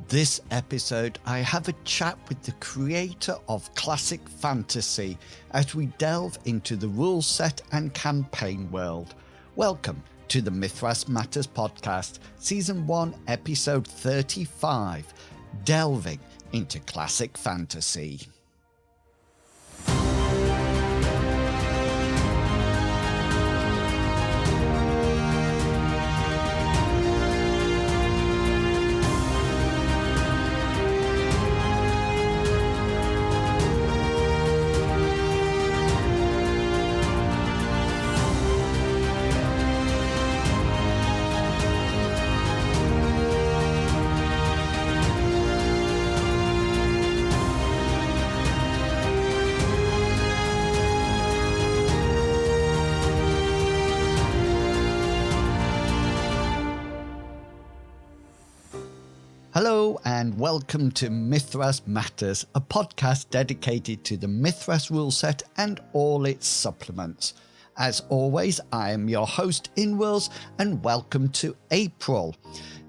this episode, I have a chat with the creator of Classic Fantasy as we delve into the rule set and campaign world. Welcome to the Mythras Matters podcast, Season 1, Episode 35, Delving into Classic Fantasy. Hello and welcome to Mythras Matters, a podcast dedicated to the Mythras rule set and all its supplements. As always, I am your host, Inwils, and welcome to April.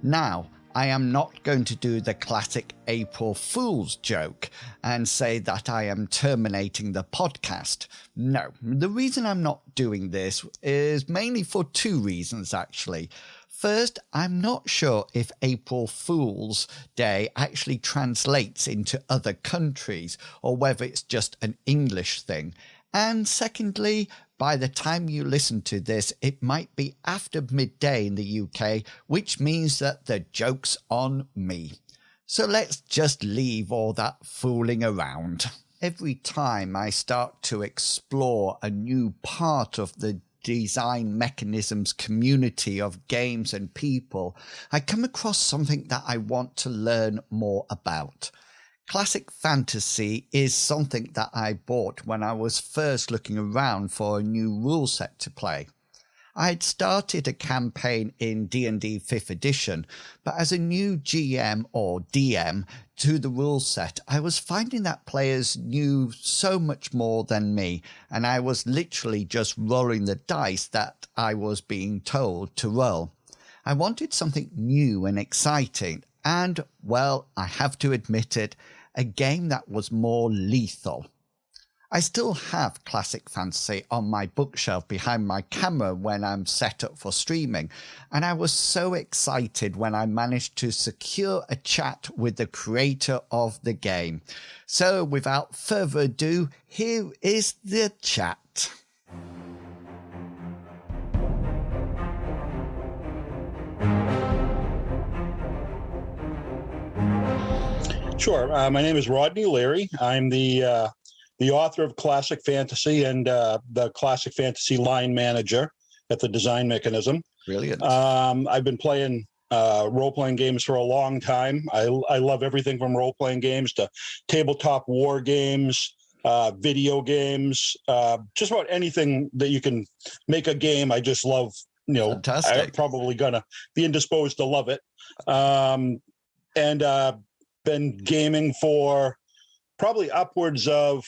Now, I am not going to do the classic April Fool's joke and say that I am terminating the podcast. No, the reason I'm not doing this is mainly for two reasons, actually. First, I'm not sure if April Fool's Day actually translates into other countries or whether it's just an English thing. And secondly, by the time you listen to this, it might be after midday in the UK, which means that the joke's on me. So let's just leave all that fooling around. Every time I start to explore a new part of the design mechanisms community of games and people, I come across something that I want to learn more about. Classic Fantasy is something that I bought when I was first looking around for a new rule set to play. I had started a campaign in D&D 5th edition, but as a new GM or DM to the rule set, I was finding that players knew so much more than me, and I was literally just rolling the dice that I was being told to roll. I wanted something new and exciting, and, well, I have to admit it, a game that was more lethal. I still have Classic Fantasy on my bookshelf behind my camera when I'm set up for streaming, and I was so excited when I managed to secure a chat with the creator of the game. So without further ado, here is the chat. Sure. My name is Rodney Leary. I'm the author of Classic Fantasy and the Classic Fantasy line manager at the Design Mechanism. Brilliant. I've been playing role-playing games for a long time. I love everything from role-playing games to tabletop war games, video games, just about anything that you can make a game. I just love, Fantastic. I'm probably going to be indisposed to love it. Been gaming for probably upwards of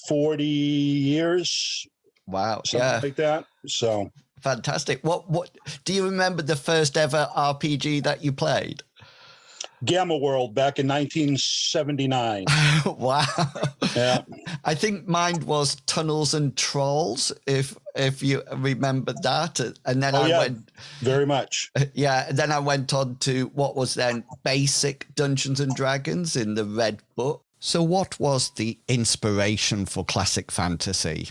40 years. Wow. Something like that. So fantastic. What do you remember the first ever RPG that you played? Gamma World back in 1979. Wow. Yeah. I think mine was Tunnels and Trolls, if you remember that. And then went very much. Yeah, and then I went on to what was then basic Dungeons and Dragons in the Red Book. So what was the inspiration for Classic Fantasy?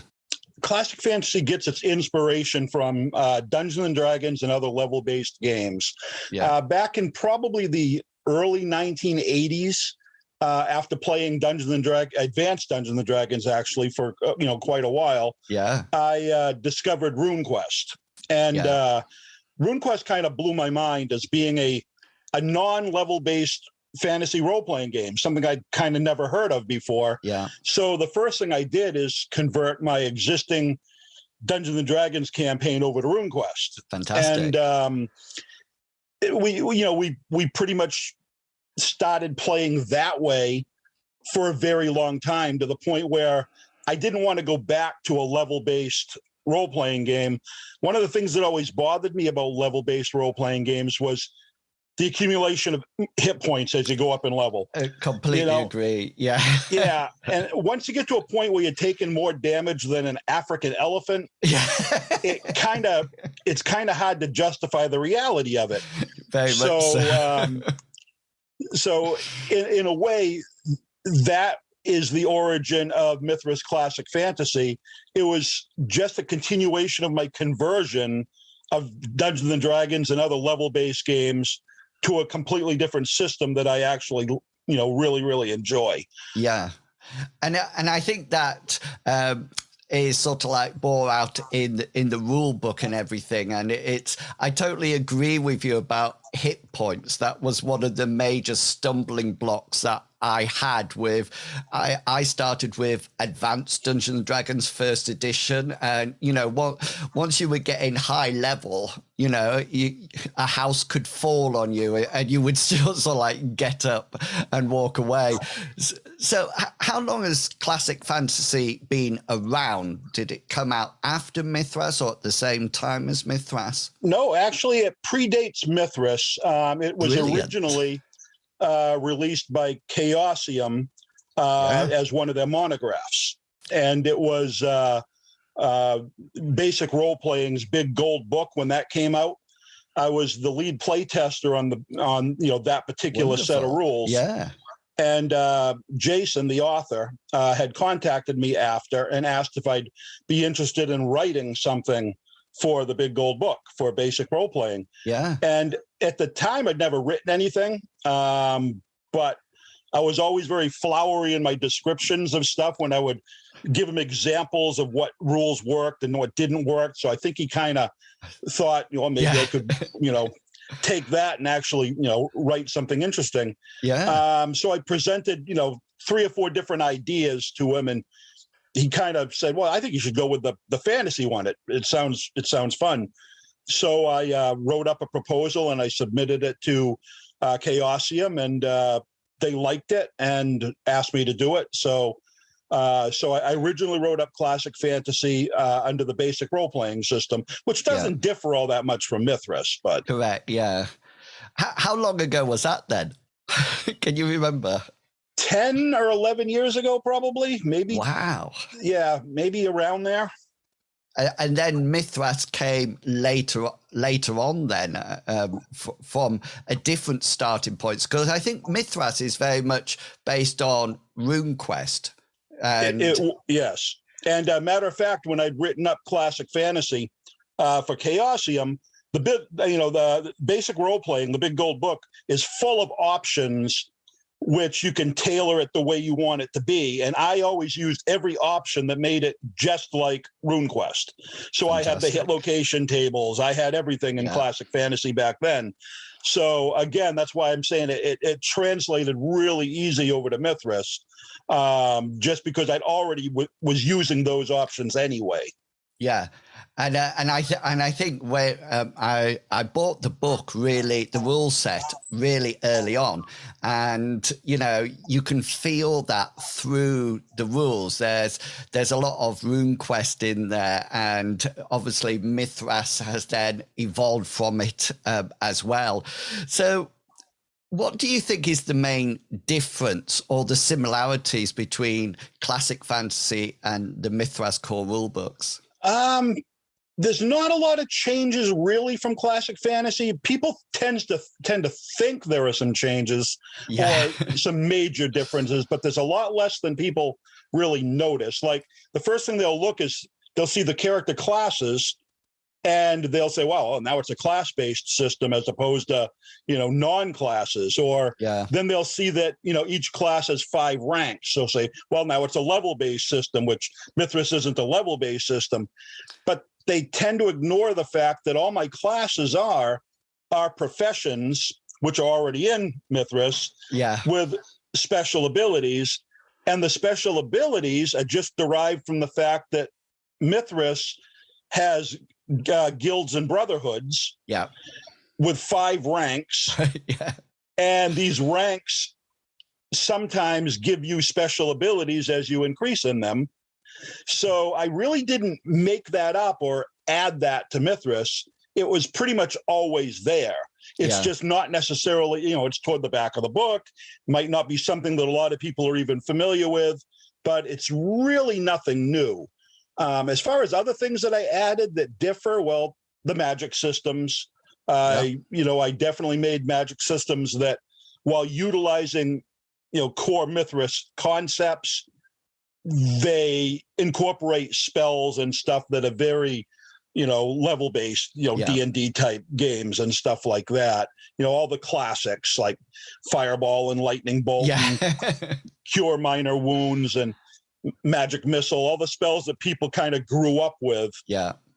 Classic Fantasy gets its inspiration from Dungeons and Dragons and other level-based games. Yeah. Back in probably the early 1980s, after playing Advanced Dungeons and Dragons, actually for quite a while, I discovered RuneQuest, and RuneQuest kind of blew my mind as being a non-level-based fantasy role-playing game, something I'd kind of never heard of before. Yeah. So the first thing I did is convert my existing Dungeons and Dragons campaign over to RuneQuest. Fantastic. And we pretty much started playing that way for a very long time, to the point where I didn't want to go back to a level-based role-playing game. One of the things that always bothered me about level-based role-playing games was the accumulation of hit points as you go up in level. I completely agree. Yeah. Yeah. And once you get to a point where you're taking more damage than an African elephant, it's kind of hard to justify the reality of it. Very much so. So in a way, that is the origin of Mythras Classic Fantasy. It was just a continuation of my conversion of Dungeons and Dragons and other level-based games to a completely different system that I actually, really, really enjoy. Yeah. And I think that is sort of like bore out in the rule book and everything. And I totally agree with you about hit points. That was one of the major stumbling blocks that I had with, I started with Advanced Dungeons and Dragons First Edition, and once you were getting high level, a house could fall on you, and you would still sort of like get up and walk away. So, how long has Classic Fantasy been around? Did it come out after Mythras or at the same time as Mythras? No, actually, it predates Mythras. It was originally released by Chaosium as one of their monographs. And it was Basic Role Playing's big gold book when that came out. I was the lead play tester on that particular set of rules. Yeah. And Jason, the author, had contacted me after and asked if I'd be interested in writing something for the big gold book for Basic Role Playing. Yeah. And at the time, I'd never written anything, but I was always very flowery in my descriptions of stuff when I would give him examples of what rules worked and what didn't work. So I think he kind of thought, maybe I could, take that and actually, write something interesting. Yeah. So I presented, 3 or 4 different ideas to him, and he kind of said, well, I think you should go with the fantasy one. It sounds fun. So I wrote up a proposal and I submitted it to Chaosium, and they liked it and asked me to do it. So I originally wrote up Classic Fantasy under the Basic Role-Playing system, which doesn't differ all that much from Mythras. But correct, yeah. How long ago was that then? Can you remember? 10 or 11 years ago, probably, maybe. Wow. Yeah, maybe around there. And then Mythras came later on then from a different starting point. Because I think Mythras is very much based on RuneQuest. Yes. And matter of fact, when I'd written up Classic Fantasy for Chaosium, the Basic Role Playing, the big gold book, is full of options which you can tailor it the way you want it to be. And I always used every option that made it just like RuneQuest. So fantastic. I had the hit location tables. I had everything in Classic Fantasy back then. So again, that's why I'm saying it translated really easy over to Mythras, just because I'd already was using those options anyway. Yeah. And I think where I bought the book, really, the rule set really early on, and you can feel that through the rules. There's a lot of RuneQuest in there, and obviously Mythras has then evolved from it as well. So, what do you think is the main difference or the similarities between Classic Fantasy and the Mythras core rulebooks? There's not a lot of changes really from Classic Fantasy. People tend to think there are some changes or some major differences, but there's a lot less than people really notice. Like the first thing they'll look is they'll see the character classes, and they'll say, well, now it's a class-based system as opposed to, non-classes. Or then they'll see that, each class has 5 ranks. So say, well, now it's a level-based system, which Mythras isn't a level-based system. But they tend to ignore the fact that all my classes are professions, which are already in Mythras, with special abilities. And the special abilities are just derived from the fact that Mythras has guilds and brotherhoods with 5 ranks. And these ranks sometimes give you special abilities as you increase in them. So I really didn't make that up or add that to Mythras. it was pretty much always there. It's just not necessarily, it's toward the back of the book, might not be something that a lot of people are even familiar with, but it's really nothing new. As far as other things that I added that differ, well, the magic systems, I definitely made magic systems that, while utilizing, core Mythras concepts, they incorporate spells and stuff that are very, level-based, D&D type games and stuff like that. All the classics like Fireball and Lightning Bolt and Cure Minor Wounds and Magic Missile, all the spells that people kind of grew up with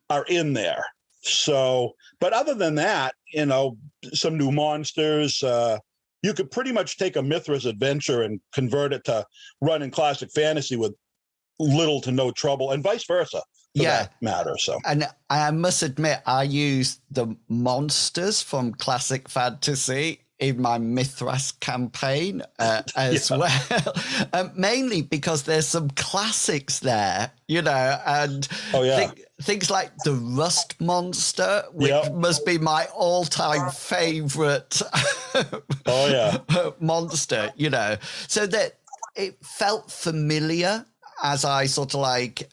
are in there. So, but other than that, some new monsters, you could pretty much take a Mythras adventure and convert it to run in classic fantasy with little to no trouble, and vice versa. For that matter. So, and I must admit, I used the monsters from classic fantasy in my Mythras campaign as well, mainly because there's some classics there, and things like the Rust Monster, which must be my all-time favorite monster, so that it felt familiar as I sort of like,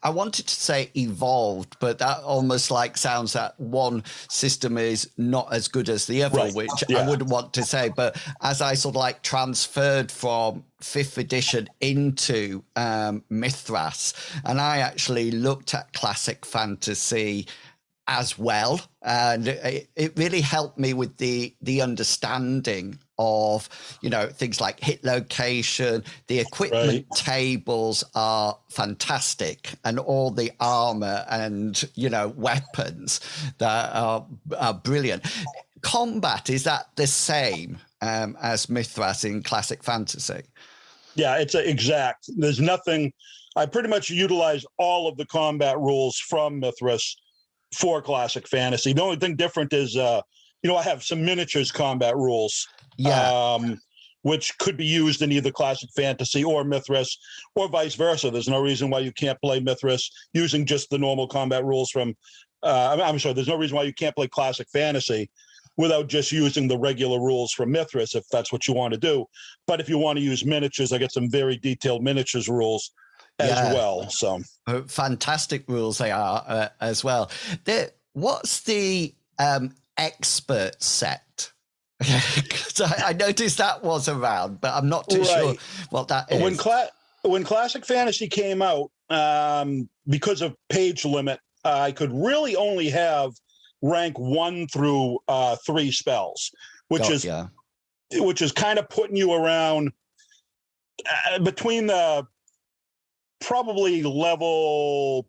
I wanted to say evolved, but that almost like sounds that one system is not as good as the other, which I wouldn't want to say. But as I sort of like transferred from 5th edition into Mythras, and I actually looked at classic fantasy as well, and it really helped me with the understanding of things like hit location. The equipment tables are fantastic, and all the armor and weapons that are brilliant. Combat, is that the same as Mythras in classic fantasy? Yeah, it's exact. There's nothing. I pretty much utilize all of the combat rules from Mythras for classic fantasy. The only thing different is I have some miniatures combat rules, which could be used in either classic fantasy or Mythras, or vice versa. There's no reason why you can't play Mythras using just the normal combat rules from I'm sorry, there's no reason why you can't play classic fantasy without just using the regular rules from Mythras, if that's what you want to do. But if you want to use miniatures, I got some very detailed miniatures rules as well. So fantastic rules they are as well. What's the expert set? Because I noticed that was around, but I'm not too sure what that is. When classic fantasy came out, because of page limit, I could really only have rank 1 through 3 spells, which is kind of putting you around between the probably level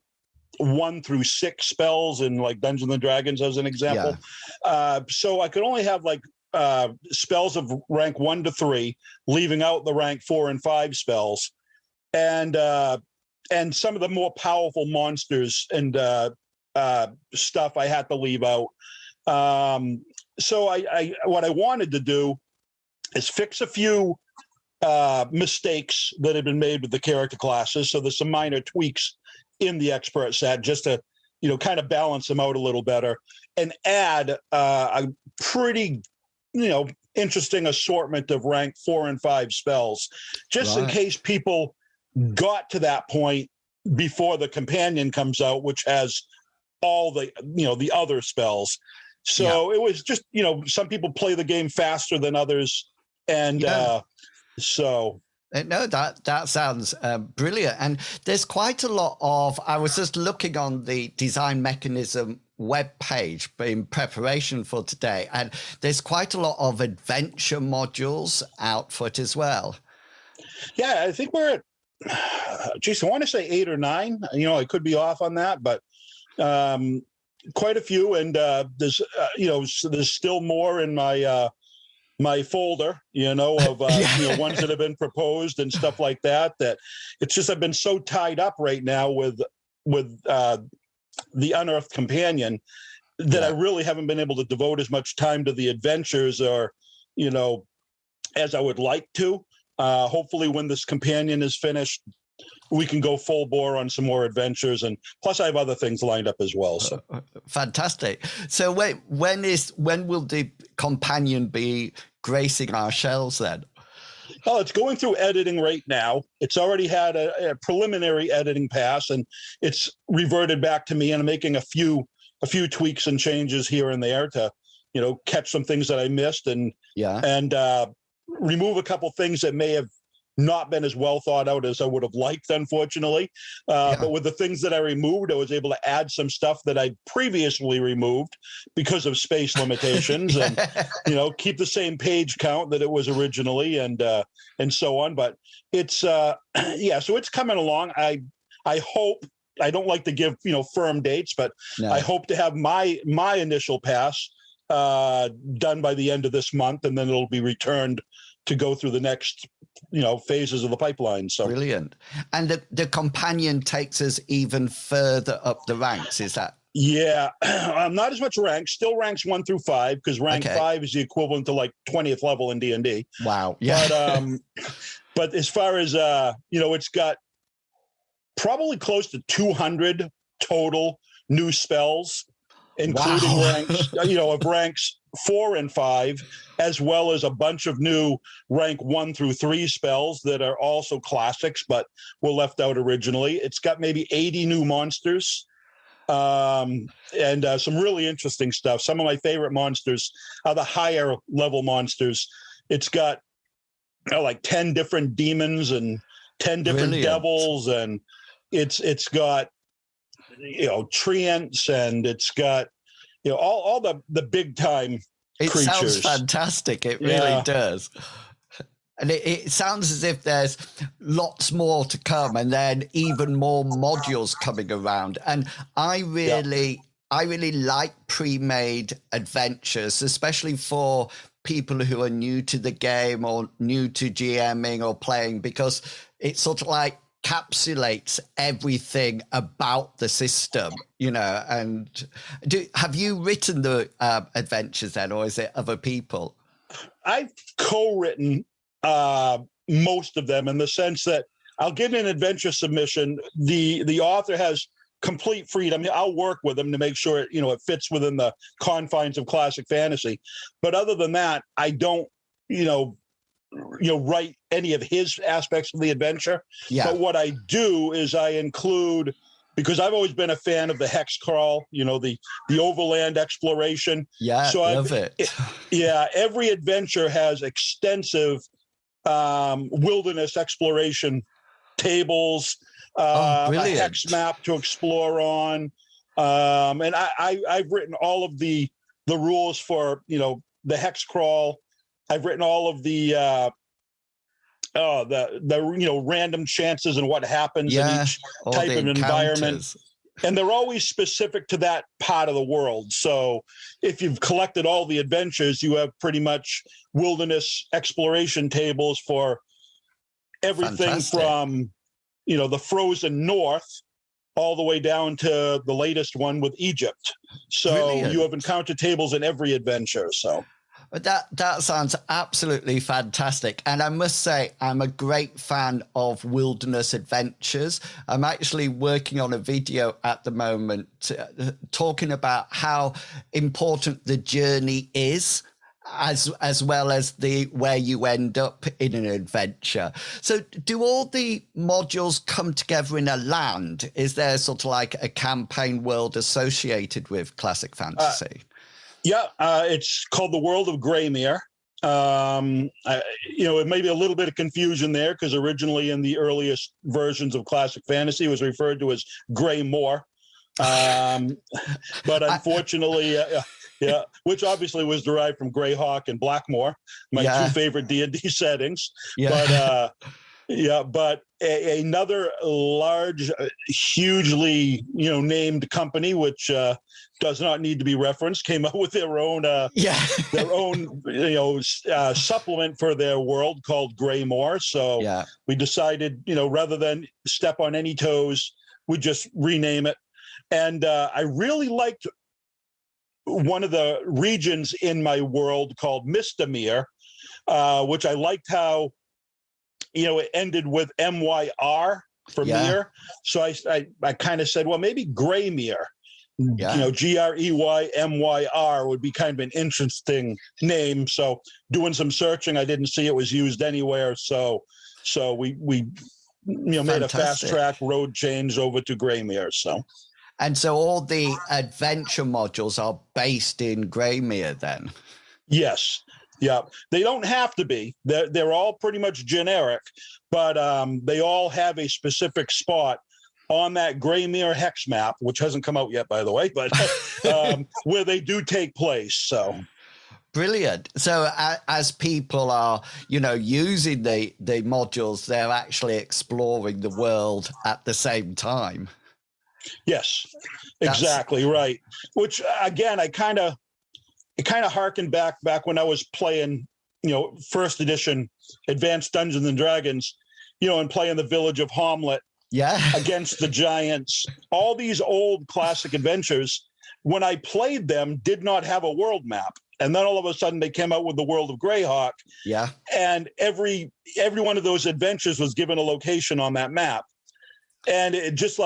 1 through 6 spells in like Dungeons and Dragons as an example. So I could only have like spells of rank 1 to 3, leaving out the rank 4 and 5 spells, and some of the more powerful monsters and stuff I had to leave out. So I what I wanted to do is fix a few mistakes that had been made with the character classes. So there's some minor tweaks in the expert set just to, kind of balance them out a little better, and add a pretty, interesting assortment of rank 4 and 5 spells, just in case people got to that point before the companion comes out, which has all the, the other spells. So it was just, some people play the game faster than others. And so. No, that sounds brilliant. And there's quite a lot of, I was just looking on the Design Mechanism webpage in preparation for today, and there's quite a lot of adventure modules out for it as well. Yeah, I think we're at, I want to say 8 or 9. I could be off on that, but quite a few. And there's, there's still more in my my folder, of ones that have been proposed and stuff like that. That it's just I've been so tied up right now with the Unearthed Companion that I really haven't been able to devote as much time to the adventures or, as I would like to. Hopefully, when this companion is finished, we can go full bore on some more adventures, and plus I have other things lined up as well. So fantastic. So when will the companion be gracing our shelves then? Oh, it's going through editing right now. It's already had a preliminary editing pass, and it's reverted back to me, and I'm making a few tweaks and changes here and there to, catch some things that I missed and remove a couple things that may have not been as well thought out as I would have liked, unfortunately. But with the things that I removed, I was able to add some stuff that I previously removed because of space limitations and, keep the same page count that it was originally and so on. But it's, so it's coming along. I hope, I don't like to give, firm dates, but I hope to have my initial pass done by the end of this month, and then it'll be returned to go through the next, phases of the pipeline. So brilliant. And the companion takes us even further up the ranks, is that? Yeah, not as much ranks, still ranks 1 through 5, because rank 5 is the equivalent to like 20th level in D&D. Wow. Yeah. But as far as, it's got probably close to 200 total new spells, including ranks, of ranks 4 and 5, as well as a bunch of new rank 1 through 3 spells that are also classics, but were left out originally. It's got maybe 80 new monsters, and some really interesting stuff. Some of my favorite monsters are the higher level monsters. It's got like 10 different demons and 10 different devils, and it's got treants, and it's got all the big time creatures. It sounds fantastic. It really does. And it sounds as if there's lots more to come, and then even more modules coming around. And I really like pre-made adventures, especially for people who are new to the game or new to GMing or playing, because it's sort of like encapsulates everything about the system, and have you written the adventures then, or is it other people? I've co-written most of them, in the sense that I'll get an adventure submission. The author has complete freedom. I'll work with them to make sure it fits within the confines of classic fantasy. But other than that, I don't, write any of his aspects of the adventure. But what I do is I include, because I've always been a fan of the hex crawl, the overland exploration. Yeah, so I love it. Every adventure has extensive wilderness exploration tables, a hex map to explore on, and I've written all of the rules for the hex crawl. I've written all of the random chances and what happens in each type of environment. And they're always specific to that part of the world. So if you've collected all the adventures, you have pretty much wilderness exploration tables for everything from, the frozen north all the way down to the latest one with Egypt. So you have encounter tables in every adventure. So that sounds absolutely fantastic. And I must say, I'm a great fan of wilderness adventures. I'm actually working on a video at the moment talking about how important the journey is, as well as where you end up in an adventure. So do all the modules come together in a land? Is there sort of like a campaign world associated with classic fantasy? It's called the World of Greymere. It may be a little bit of confusion there, because originally in the earliest versions of classic fantasy it was referred to as Greymoor. But unfortunately, which obviously was derived from Greyhawk and Blackmoor, my two favorite D&D settings. But another large, hugely, named company, which does not need to be referenced, came up with their own supplement for their world called Greymoor. So we decided, rather than step on any toes, we just rename it. And I really liked one of the regions in my world called Mistamere, which I liked how, it ended with MYR for Mir. So I kind of said, well, maybe Greymyr, Greymyr would be kind of an interesting name. So doing some searching, I didn't see it was used anywhere. So we made a fast track road change over to Greymyr. And so all the adventure modules are based in Greymyr then? Yes. Yeah. They don't have to be. They're all pretty much generic, but they all have a specific spot on that Greymyr hex map, which hasn't come out yet, by the way, but where they do take place. So brilliant. So as people are, using the modules, they're actually exploring the world at the same time. Yes, exactly right. Which again, it kind of harkened back when I was playing, first edition Advanced Dungeons and Dragons, and playing the village of Hamlet. Against the giants. All these old classic adventures, when I played them, did not have a world map. And then all of a sudden they came out with the World of Greyhawk. Yeah. And every one of those adventures was given a location on that map. And it just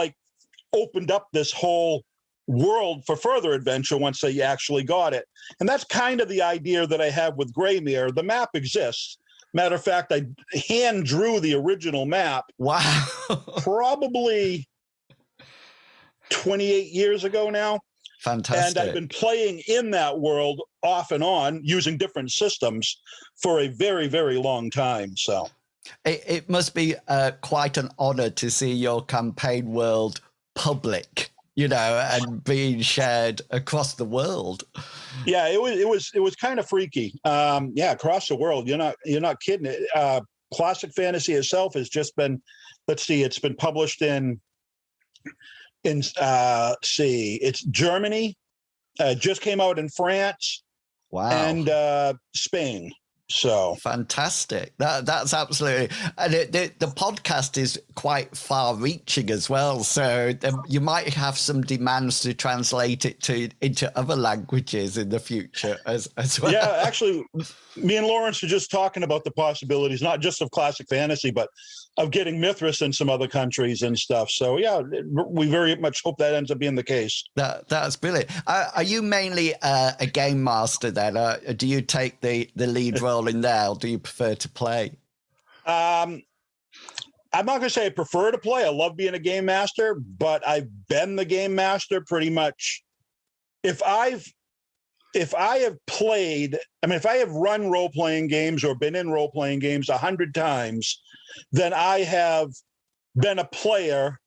opened up this whole world for further adventure once they actually got it. And that's kind of the idea that I have with Greymyr. The map exists. Matter of fact, I hand drew the original map. Wow. Probably 28 years ago now. Fantastic. And I've been playing in that world off and on using different systems for a very, very long time. So it must be quite an honor to see your campaign world public, and being shared across the world. Yeah, it was kind of freaky. Across the world. You're not kidding. Classic fantasy itself has just been, it's been published in it's Germany, just came out in France. Wow. And Spain. So fantastic. That's absolutely, and the podcast is quite far-reaching as well. So you might have some demands to translate it into other languages in the future as well. Yeah, actually, me and Lawrence are just talking about the possibilities, not just of classic fantasy, but of getting Mythras in some other countries and stuff. So yeah, we very much hope that ends up being the case. That's brilliant. Are you mainly a game master then? Do you take the lead role in there, or do you prefer to play? I'm not going to say I prefer to play. I love being a game master, but I've been the game master pretty much. If I have played, if I have run role-playing games or been in role-playing games 100 times, then I have been a player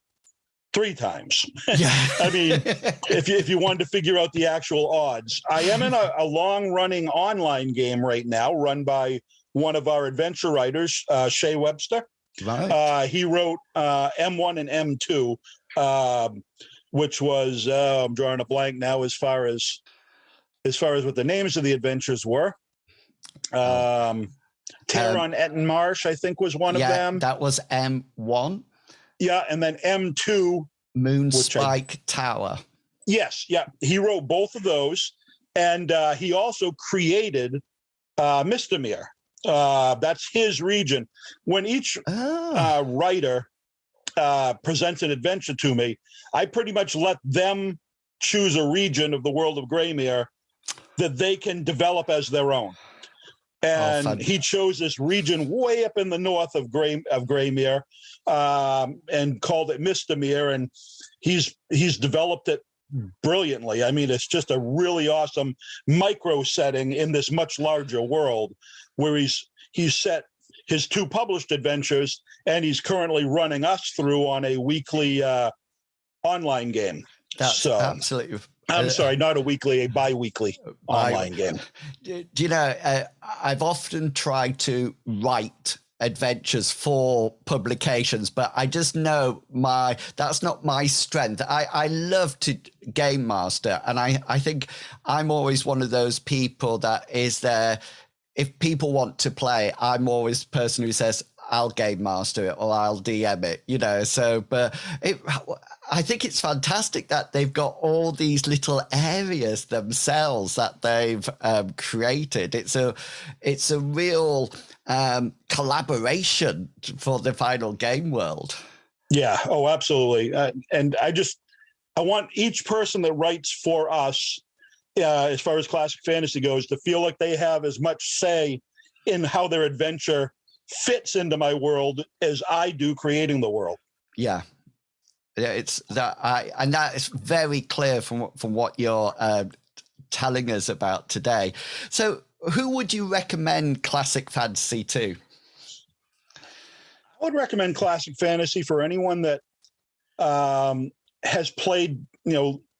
3 times. Yeah. if you wanted to figure out the actual odds. I am in a long-running online game right now, run by one of our adventure writers, Shea Webster. Right. He wrote M1 and M2, which was I'm drawing a blank now as far as what the names of the adventures were. Terror on Etten Marsh, I think, was one of them. That was M1. Yeah, and then M2. Moonspike Tower. Yes, yeah. He wrote both of those, and he also created Mystamir. That's his region. When each writer presents an adventure to me, I pretty much let them choose a region of the world of Greymyr that they can develop as their own. And he chose this region way up in the north of Greymyr, and called it Mystamir, and he's developed it brilliantly. It's just a really awesome micro setting in this much larger world, where he's set his 2 published adventures, and he's currently running us through on a weekly online game. That's absolutely. I'm sorry, not a weekly, a bi-weekly online game. Do you know, I've often tried to write adventures for publications, but I just know that's not my strength. I love to game master, and I think I'm always one of those people that is there. If people want to play, I'm always the person who says, I'll game master it or I'll DM it, so, but I think it's fantastic that they've got all these little areas themselves that they've created. It's a real collaboration for the final game world. Yeah. Oh, absolutely. And I want each person that writes for us, as far as classic fantasy goes, to feel like they have as much say in how their adventure fits into my world as I do creating the world. Yeah. Yeah, it's that and that is very clear from what you're telling us about today. So, who would you recommend classic fantasy to? I would recommend classic fantasy for anyone that has played,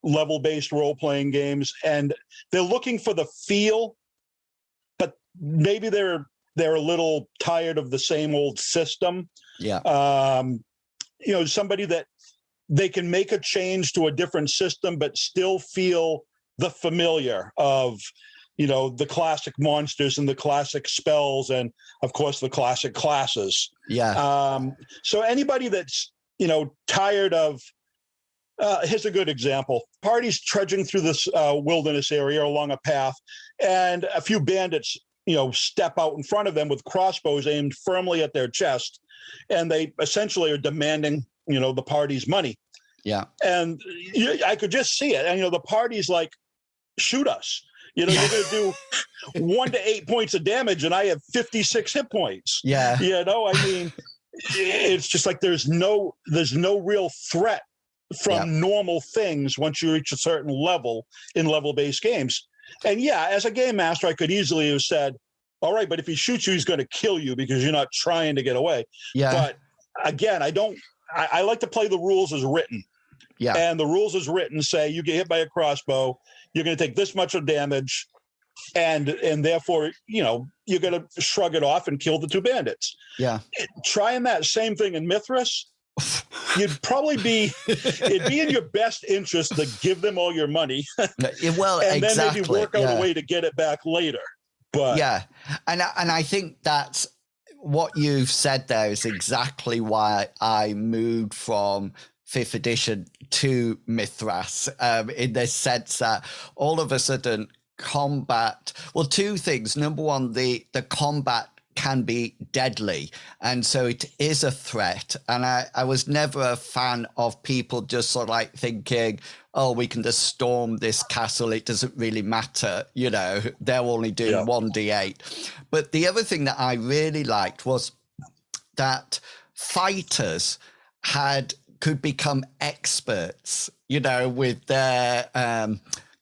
level-based role-playing games, and they're looking for the feel, but maybe they're a little tired of the same old system. Yeah. Somebody that they can make a change to a different system, but still feel the familiar of, the classic monsters and the classic spells and, of course, the classic classes. Yeah. So anybody that's, tired of, here's a good example. Parties trudging through this wilderness area along a path, and a few bandits, step out in front of them with crossbows aimed firmly at their chest, and they essentially are demanding, the party's money. Yeah. And I could just see it. And, the party's like, shoot us. You're going to do 1 to 8 points of damage, and I have 56 hit points. Yeah. It's just like there's no real threat from normal things once you reach a certain level in level-based games. And as a game master, I could easily have said, all right, but if he shoots you, he's going to kill you because you're not trying to get away. Yeah. But again, I like to play the rules as written. Yeah. And the rules as written say you get hit by a crossbow, you're going to take this much of damage, and therefore, you're going to shrug it off and kill the two bandits. Yeah. Trying that same thing in Mythras, it'd be in your best interest to give them all your money. Well, and exactly. then maybe work out a way to get it back later. But yeah. And I think that's what you've said there is exactly why I moved from 5th edition to Mythras, in the sense that all of a sudden combat, well, two things. Number one, the combat can be deadly, and so it is a threat. And I was never a fan of people just sort of like thinking, oh, we can just storm this castle, it doesn't really matter, they'll only do 1d8. But the other thing that I really liked was that fighters could become experts, with their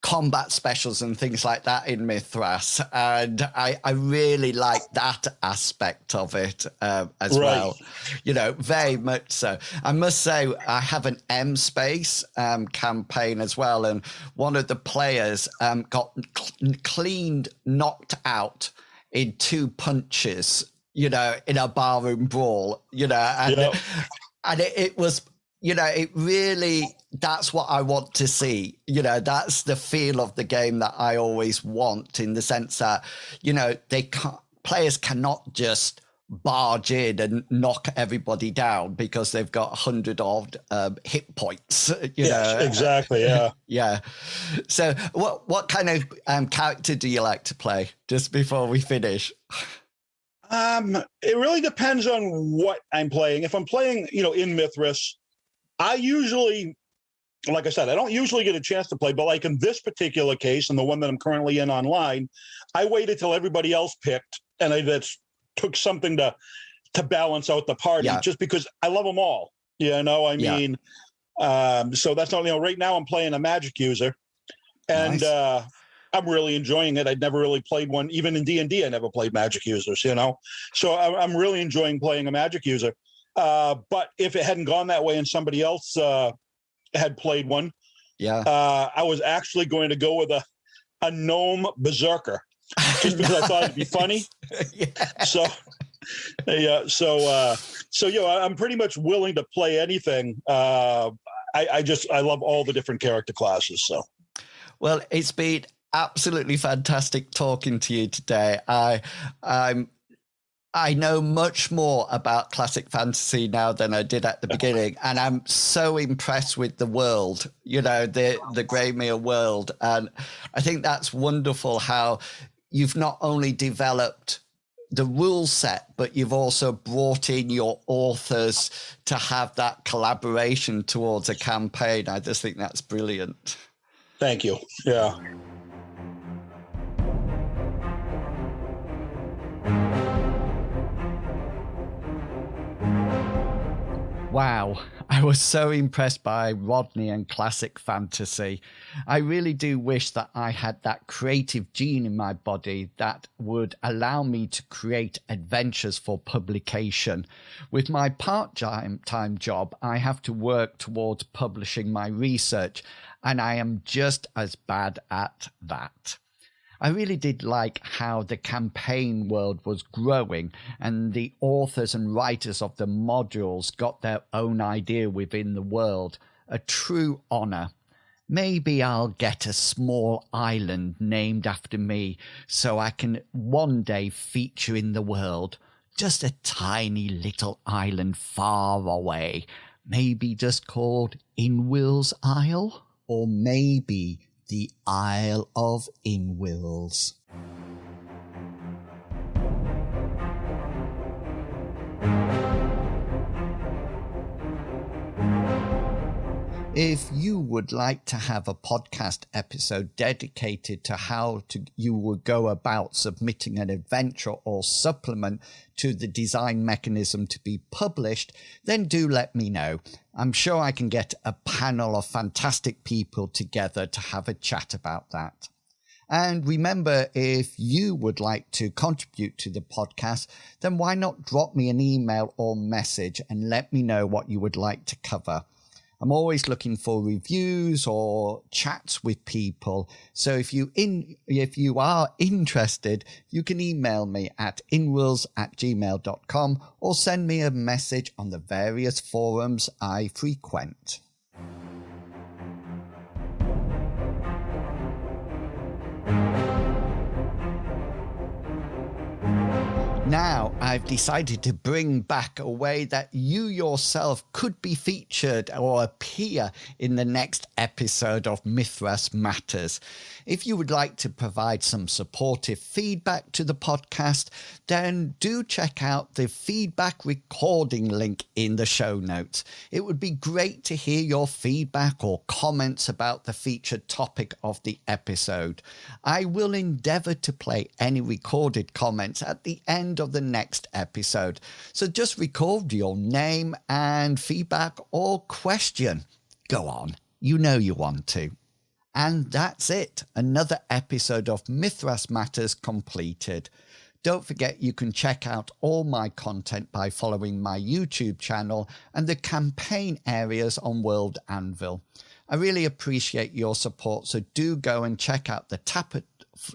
combat specials and things like that in Mythras. And I really like that aspect of it as well. Very much so. I must say, I have an M-Space campaign as well. And one of the players got knocked out in 2 punches, in a barroom brawl, and it was... it really, that's what I want to see. That's the feel of the game that I always want, in the sense that, players cannot just barge in and knock everybody down because they've got 100 odd hit points. Yes, exactly. Yeah. Yeah. So what kind of character do you like to play, just before we finish? It really depends on what I'm playing. If I'm playing, in Mythras, I usually, like I said, I don't usually get a chance to play, but like in this particular case, and the one that I'm currently in online, I waited till everybody else picked, and I just took something to balance out the party, just because I love them all. So that's not, right now I'm playing a magic user, and nice. I'm really enjoying it. I'd never really played one, even in D&D, I never played magic users, So I'm really enjoying playing a magic user. But if it hadn't gone that way and somebody else had played one, I was actually going to go with a gnome berserker, just because I thought it'd be funny. I'm pretty much willing to play anything. I love all the different character classes. So, well, it's been absolutely fantastic talking to you today. I know much more about classic fantasy now than I did at the beginning, and I'm so impressed with the world, the Greymere world. And I think that's wonderful how you've not only developed the rule set, but you've also brought in your authors to have that collaboration towards a campaign. I just think that's brilliant. Thank you. Yeah. Wow, I was so impressed by Rodney and classic fantasy. I really do wish that I had that creative gene in my body that would allow me to create adventures for publication. With my part-time job, I have to work towards publishing my research, and I am just as bad at that. I really did like how the campaign world was growing and the authors and writers of the modules got their own idea within the world. A true honour. Maybe I'll get a small island named after me so I can one day feature in the world. Just a tiny little island far away. Maybe just called Inwils Isle? Or maybe the Isle of Inwils. If you would like to have a podcast episode dedicated to how you would go about submitting an adventure or supplement to the design mechanism to be published, then do let me know. I'm sure I can get a panel of fantastic people together to have a chat about that. And remember, if you would like to contribute to the podcast, then why not drop me an email or message and let me know what you would like to cover. I'm always looking for reviews or chats with people. So if you are interested, you can email me at inwils@gmail.com or send me a message on the various forums I frequent. Now I've decided to bring back a way that you yourself could be featured or appear in the next episode of Mythras Matters. If you would like to provide some supportive feedback to the podcast, then do check out the feedback recording link in the show notes. It would be great to hear your feedback or comments about the featured topic of the episode. I will endeavour to play any recorded comments at the end of the next episode. So just record your name and feedback or question. Go on, you know you want to. And that's it. Another episode of Mythras Matters completed. Don't forget you can check out all my content by following my YouTube channel and the campaign areas on World Anvil. I really appreciate your support, so do go and check out the Tapper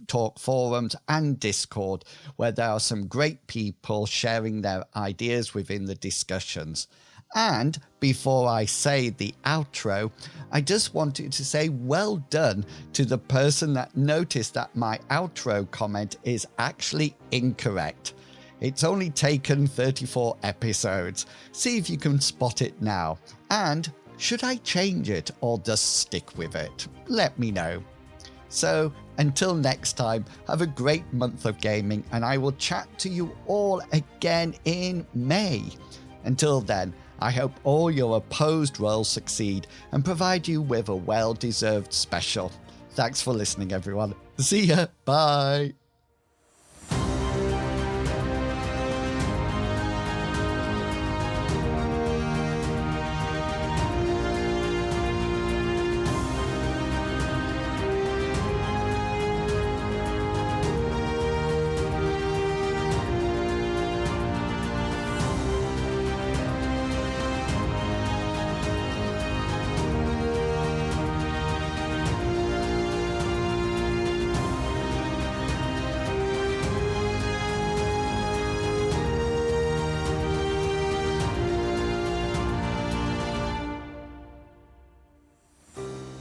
Talk forums and Discord, where there are some great people sharing their ideas within the discussions. And before I say the outro, I just wanted to say well done to the person that noticed that my outro comment is actually incorrect. It's only taken 34 episodes. See if you can spot it now. And should I change it or just stick with it? Let me know. So until next time, have a great month of gaming, and I will chat to you all again in May. Until then, I hope all your opposed roles succeed and provide you with a well-deserved special. Thanks for listening, everyone. See ya. Bye.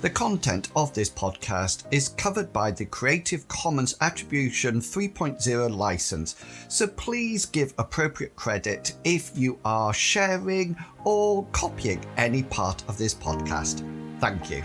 The content of this podcast is covered by the Creative Commons Attribution 3.0 license, so please give appropriate credit if you are sharing or copying any part of this podcast. Thank you.